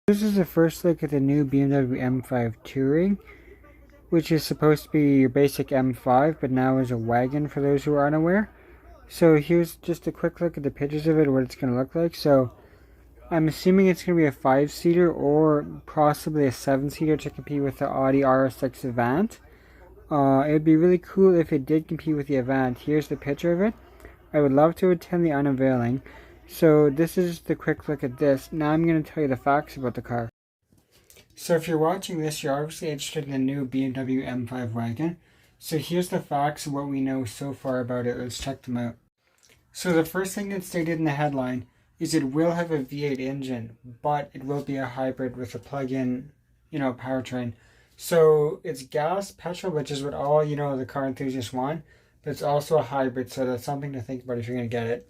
This is the first look at the new BMW M5 Touring, which is supposed to be your basic M5, but now is a wagon for those who are unaware. So here's just a quick look at the pictures of it, what it's going to look like. So I'm assuming it's going to be a 5-seater or possibly a 7-seater to compete with the Audi RS6 Avant. It would be really cool if it did compete with the Avant. Here's the picture of it. I would love to attend the unveiling. So this is just a quick look at this. Now I'm going to tell you the facts about the car. So if you're watching this, you're obviously interested in the new BMW M5 wagon. So here's the facts of what we know so far about it. Let's check them out. So the first thing that's stated in the headline is it will have a V8 engine, but it will be a hybrid with a plug-in, powertrain. So it's gas, petrol, which is what all, the car enthusiasts want, but it's also a hybrid, so that's something to think about if you're going to get it.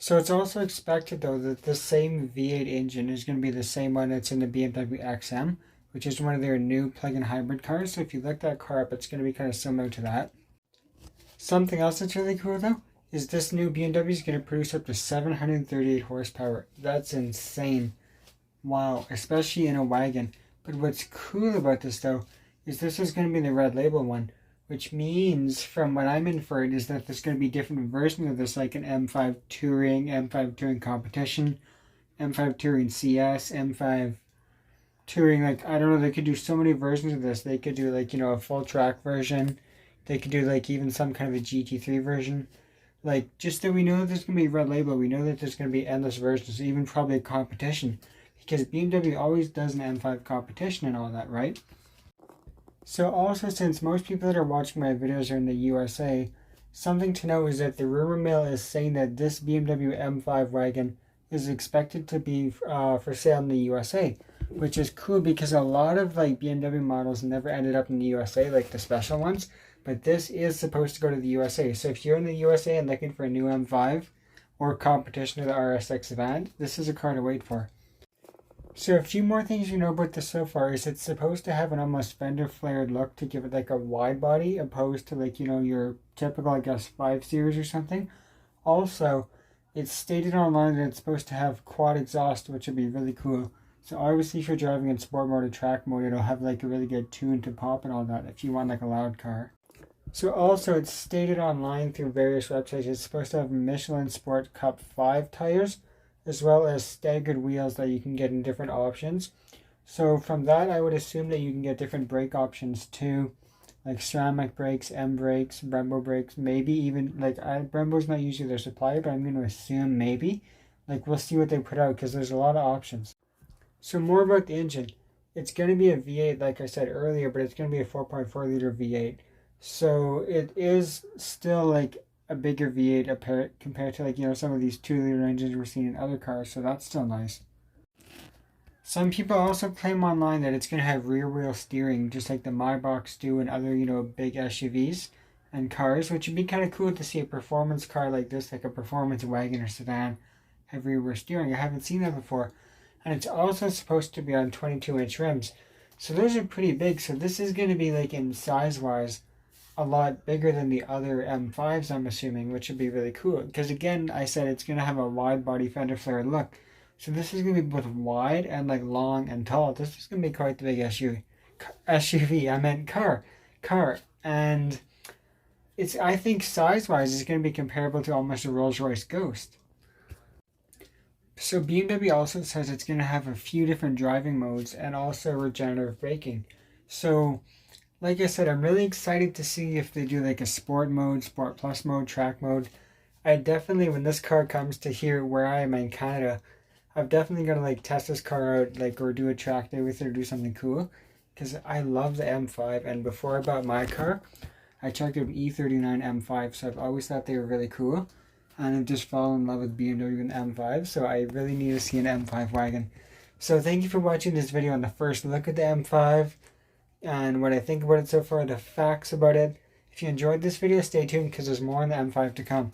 So it's also expected, though, that the same V8 engine is going to be the same one that's in the BMW XM, which is one of their new plug-in hybrid cars. So if you look that car up, it's going to be kind of similar to that. Something else that's really cool, though, is this new BMW is going to produce up to 738 horsepower. That's insane. Wow, especially in a wagon. But what's cool about this, though, is this is going to be the red label one, which means, from what I'm inferred, is that there's going to be different versions of this, like an M5 Touring, M5 Touring Competition, M5 Touring CS, M5 Touring, I don't know, they could do so many versions of this. They could do, a full track version. They could do, even some kind of a GT3 version. Just that we know that there's going to be a red label. We know that there's going to be endless versions, even probably a competition. Because BMW always does an M5 competition and all that, right? So also, since most people that are watching my videos are in the USA, something to know is that the rumor mill is saying that this BMW M5 wagon is expected to be for sale in the USA, which is cool because a lot of BMW models never ended up in the USA, like the special ones, but this is supposed to go to the USA. So if you're in the USA and looking for a new M5 or competition to the RS6 Avant, this is a car to wait for. So a few more things you know about this so far is it's supposed to have an almost fender flared look to give it a wide body opposed to your typical 5 Series or something. Also, it's stated online that it's supposed to have quad exhaust, which would be really cool. So obviously if you're driving in sport mode or track mode, it'll have a really good tune to pop and all that if you want a loud car. So also it's stated online through various websites it's supposed to have Michelin Sport Cup 5 tires, as well as staggered wheels that you can get in different options. So from that, I would assume that you can get different brake options too, like ceramic brakes, M brakes, Brembo brakes, maybe even, Brembo's not usually their supplier, but I'm going to assume maybe. We'll see what they put out, because there's a lot of options. So more about the engine. It's going to be a V8, like I said earlier, but it's going to be a 4.4 liter V8. So it is still a bigger V8 compared to some of these 2-liter engines we're seeing in other cars, so that's still nice. Some people also claim online that it's going to have rear wheel steering, just like the Maybachs do and other big SUVs and cars, which would be kind of cool to see a performance car like this, like a performance wagon or sedan, have rear wheel steering. I haven't seen that before. And it's also supposed to be on 22-inch rims, so those are pretty big. So this is going to be in size wise a lot bigger than the other M5s, I'm assuming, which would be really cool. Because again, I said it's going to have a wide body fender flare look. So this is going to be both wide and long and tall. This is going to be quite the big SUV. I meant car. And it's, I think size-wise, it's going to be comparable to almost a Rolls-Royce Ghost. So BMW also says it's going to have a few different driving modes and also regenerative braking. So like I said, I'm really excited to see if they do a sport mode, sport plus mode, track mode. I definitely, when this car comes to here where I am in Canada, I'm definitely going to test this car out, or do a track day with it or do something cool. Because I love the M5, and before I bought my car, I checked out an E39 M5, so I've always thought they were really cool. And I've just fallen in love with BMW and M5, so I really need to see an M5 wagon. So thank you for watching this video on the first look at the M5. And what I think about it so far, the facts about it. If you enjoyed this video, stay tuned because there's more on the M5 to come.